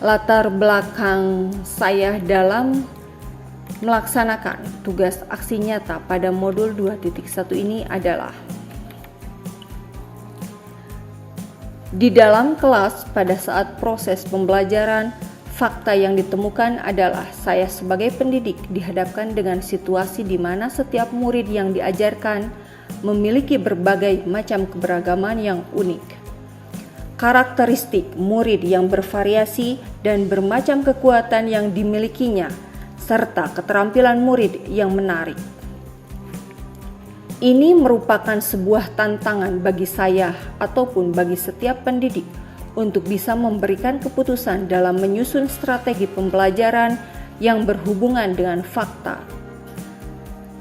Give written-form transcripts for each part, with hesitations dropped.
Latar belakang saya dalam melaksanakan tugas aksi nyata pada modul 2.1 ini adalah di dalam kelas pada saat proses pembelajaran, fakta yang ditemukan adalah saya sebagai pendidik dihadapkan dengan situasi di mana setiap murid yang diajarkan memiliki berbagai macam keberagaman yang unik. Karakteristik murid yang bervariasi dan bermacam kekuatan yang dimilikinya, serta keterampilan murid yang menarik. Ini merupakan sebuah tantangan bagi saya ataupun bagi setiap pendidik untuk bisa memberikan keputusan dalam menyusun strategi pembelajaran yang berhubungan dengan fakta,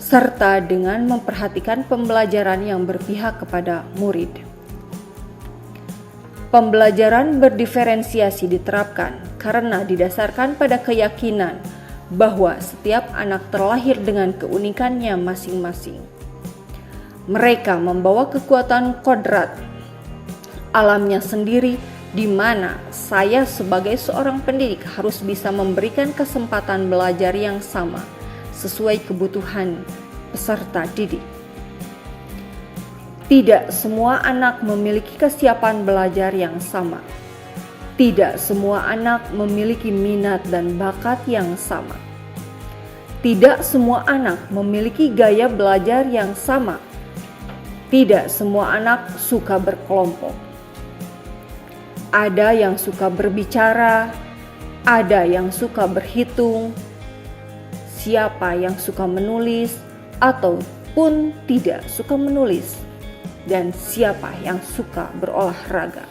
serta dengan memperhatikan pembelajaran yang berpihak kepada murid. Pembelajaran berdiferensiasi diterapkan karena didasarkan pada keyakinan bahwa setiap anak terlahir dengan keunikannya masing-masing. Mereka membawa kekuatan kodrat alamnya sendiri, di mana saya sebagai seorang pendidik harus bisa memberikan kesempatan belajar yang sama sesuai kebutuhan peserta didik. Tidak semua anak memiliki kesiapan belajar yang sama. Tidak semua anak memiliki minat dan bakat yang sama. Tidak semua anak memiliki gaya belajar yang sama. Tidak semua anak suka berkelompok. Ada yang suka berbicara, ada yang suka berhitung, siapa yang suka menulis ataupun tidak suka menulis, dan siapa yang suka berolahraga.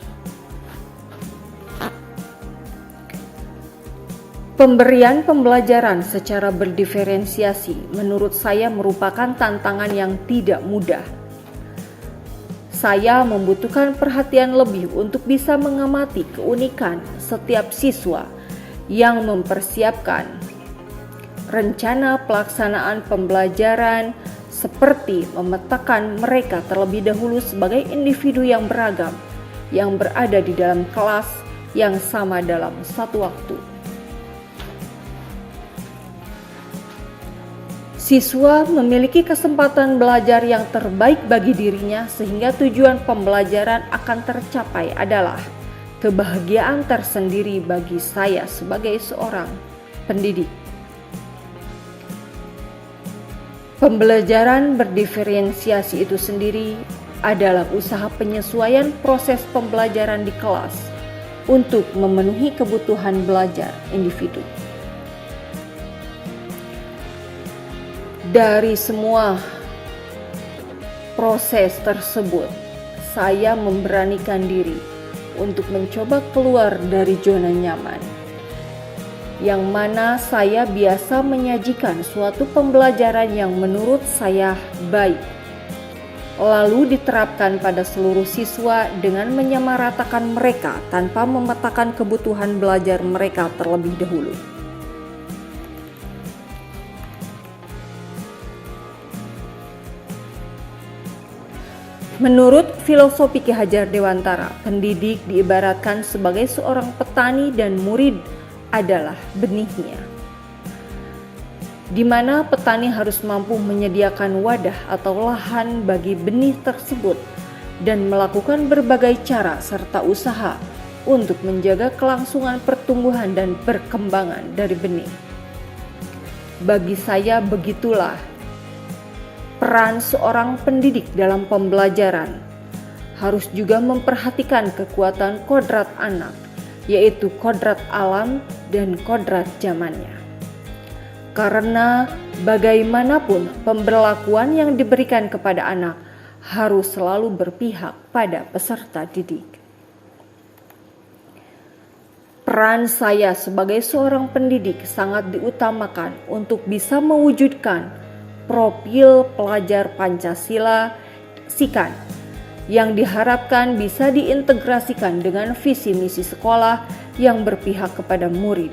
Pemberian pembelajaran secara berdiferensiasi menurut saya merupakan tantangan yang tidak mudah. Saya membutuhkan perhatian lebih untuk bisa mengamati keunikan setiap siswa yang mempersiapkan rencana pelaksanaan pembelajaran, seperti memetakan mereka terlebih dahulu sebagai individu yang beragam yang berada di dalam kelas yang sama dalam satu waktu. Siswa memiliki kesempatan belajar yang terbaik bagi dirinya sehingga tujuan pembelajaran akan tercapai adalah kebahagiaan tersendiri bagi saya sebagai seorang pendidik. Pembelajaran berdiferensiasi itu sendiri adalah usaha penyesuaian proses pembelajaran di kelas untuk memenuhi kebutuhan belajar individu. Dari semua proses tersebut, saya memberanikan diri untuk mencoba keluar dari zona nyaman, yang mana saya biasa menyajikan suatu pembelajaran yang menurut saya baik, lalu diterapkan pada seluruh siswa dengan menyamaratakan mereka tanpa memetakan kebutuhan belajar mereka terlebih dahulu. Menurut filosofi Ki Hajar Dewantara, pendidik diibaratkan sebagai seorang petani dan murid adalah benihnya, di mana petani harus mampu menyediakan wadah atau lahan bagi benih tersebut dan melakukan berbagai cara serta usaha untuk menjaga kelangsungan pertumbuhan dan perkembangan dari benih. Bagi saya begitulah peran seorang pendidik dalam pembelajaran, harus juga memperhatikan kekuatan kodrat anak, yaitu kodrat alam dan kodrat zamannya. Karena bagaimanapun pemberlakuan yang diberikan kepada anak harus selalu berpihak pada peserta didik. Peran saya sebagai seorang pendidik sangat diutamakan untuk bisa mewujudkan profil pelajar Pancasila SIKAN yang diharapkan bisa diintegrasikan dengan visi misi sekolah yang berpihak kepada murid.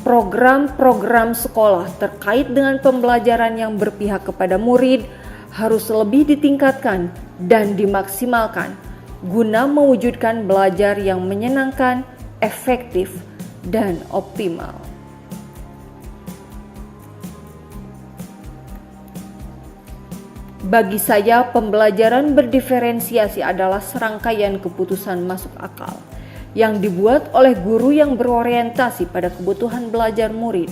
Program-program sekolah terkait dengan pembelajaran yang berpihak kepada murid harus lebih ditingkatkan dan dimaksimalkan guna mewujudkan belajar yang menyenangkan, efektif, dan optimal. Bagi saya, pembelajaran berdiferensiasi adalah serangkaian keputusan masuk akal yang dibuat oleh guru yang berorientasi pada kebutuhan belajar murid.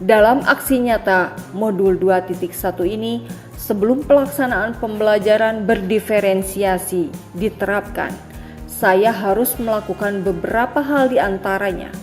Dalam aksi nyata modul 2.1 ini, sebelum pelaksanaan pembelajaran berdiferensiasi diterapkan, saya harus melakukan beberapa hal di antaranya.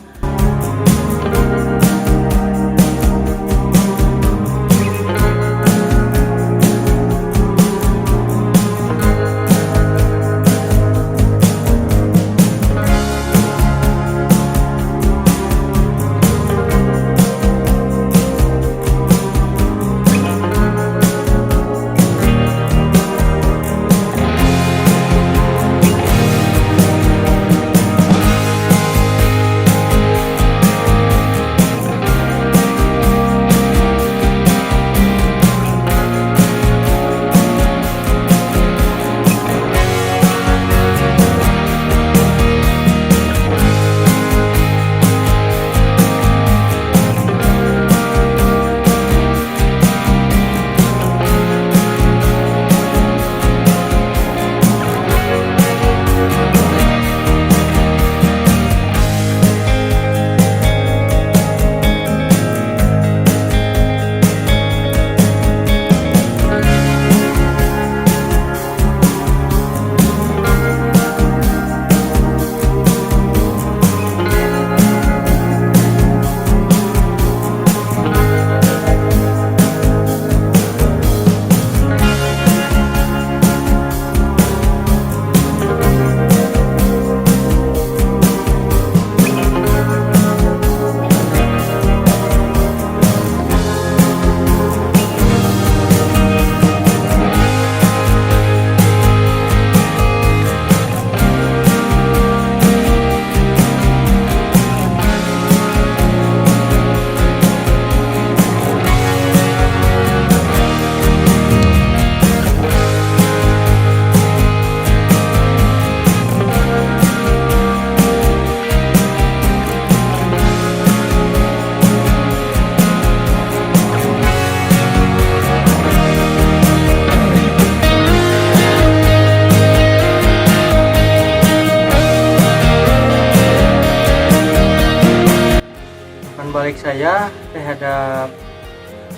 Balik saya terhadap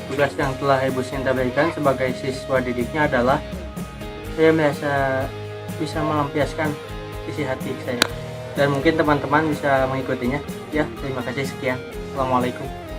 tugas yang telah Ibu Sinta berikan sebagai siswa didiknya adalah saya merasa bisa melampiaskan isi hati saya dan mungkin teman-teman bisa mengikutinya. Ya, terima kasih, sekian. Assalamualaikum.